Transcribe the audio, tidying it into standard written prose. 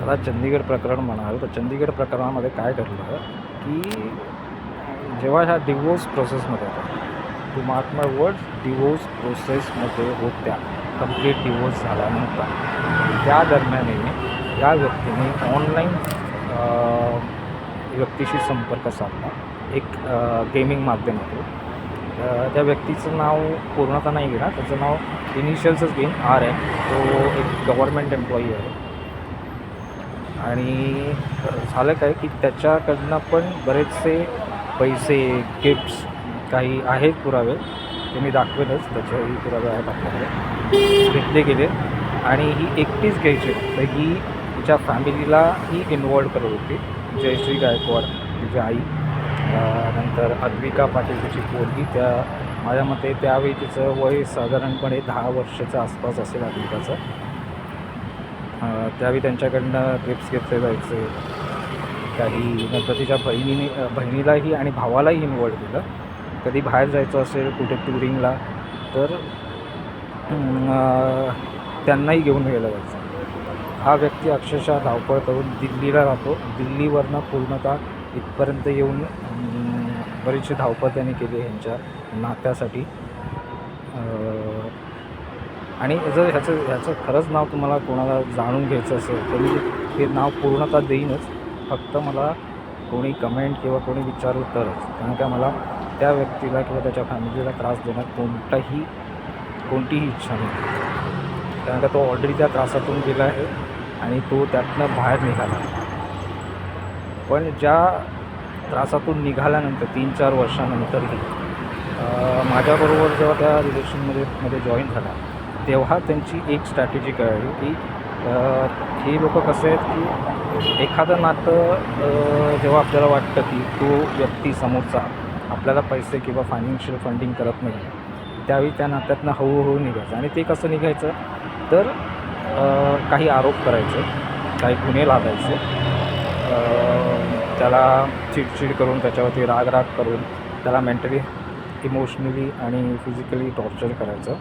आता चंदीगड प्रकरण म्हणाल तर चंदीगड प्रकरणामध्ये काय ठरलं की जेव्हा ह्या डिवोर्स प्रोसेसमध्ये होत्या, to mark my words, divorce प्रोसेसमध्ये होत्या, कंप्लीट डिवोर्स झाल्यानंतर त्या दरम्यानही या व्यक्तीने ऑनलाईन व्यक्तीशी संपर्क साधला एक गेमिंग माध्यमातून. त्या व्यक्तीचं नाव पूर्णतः नाही घेणार, त्याचं नाव इनिशियल्सच घेईन, आर आहे. तो एक गव्हर्मेंट एम्प्लॉई आहे. आणि झालं काय की त्याच्याकडनं पण बरेचसे पैसे, गिफ्ट्स काही आहेत पुरावे, ते मी दाखवेनच, त्याचेही पुरावे आहेत आपल्याकडे, घेतले गेले. आणि ही एकटीच घ्यायची, तर ही तिच्या फॅमिलीलाही इन्वॉल्व करत होती. जयश्री गायकवाड तिची आई, नंतर अद्विका पाटील तिची पोरगी. त्या माझ्या मते त्यावेळी तिचं वय साधारणपणे 10 वर्षाच्या आसपास असेल अद्विकाचं. त्यावेळी त्यांच्याकडनं टिप्स घेतले जायचे काही. नंतर तिच्या बहिणीलाही आणि भावालाही इन्वॉल्व केलं. कधी बाहेर जायचं असेल कुठे टुरिंगला तर त्यांनाही घेऊन गेलं जायचं. हा व्यक्ती अक्षरशः धावपळ करून दिल्लीला राहतो. दिल्लीवरनं पूर्णतः इथपर्यंत येऊन बरीचशी धावपळ त्यांनी केली ह्यांच्या नात्यासाठी. आणि जर ह्याचं खरंच नाव तुम्हाला कोणाला जाणून घ्यायचं असेल तर मी ते नाव पूर्णतः देईनच, फक्त मला कोणी कमेंट किंवा कोणी विचारलं तरच. कारण का मला त्या व्यक्तीला किंवा त्याच्या फॅमिलीला त्रास देण्यात कोणतीही इच्छा नाही. कारण का तो ऑलरेडी त्या त्रासातून गेला आहे आणि तो त्यातनं बाहेर निघाला. पण ज्या त्रासातून निघाल्यानंतर 3-4 वर्षानंतरही माझ्याबरोबर जेव्हा त्या रिलेशनमध्ये जॉईन झाला तेव्हा त्यांची एक स्ट्रॅटेजी कळली की हे लोक कसे आहेत की एखादं नातं जेव्हा आपल्याला वाटतं की तो व्यक्ती समोरचा आपल्याला पैसे किंवा फायनान्शियल फंडिंग करत नाही, त्यावेळी त्या नात्यातनं हळूहळू निघायचं. आणि ते कसं निघायचं तर काही आरोप करायचे, काही गुन्हे लादायचे, त्याला चिडचिड करून त्याच्यावरती राग करून त्याला मेंटली, इमोशनली आणि फिजिकली टॉर्चर करायचं.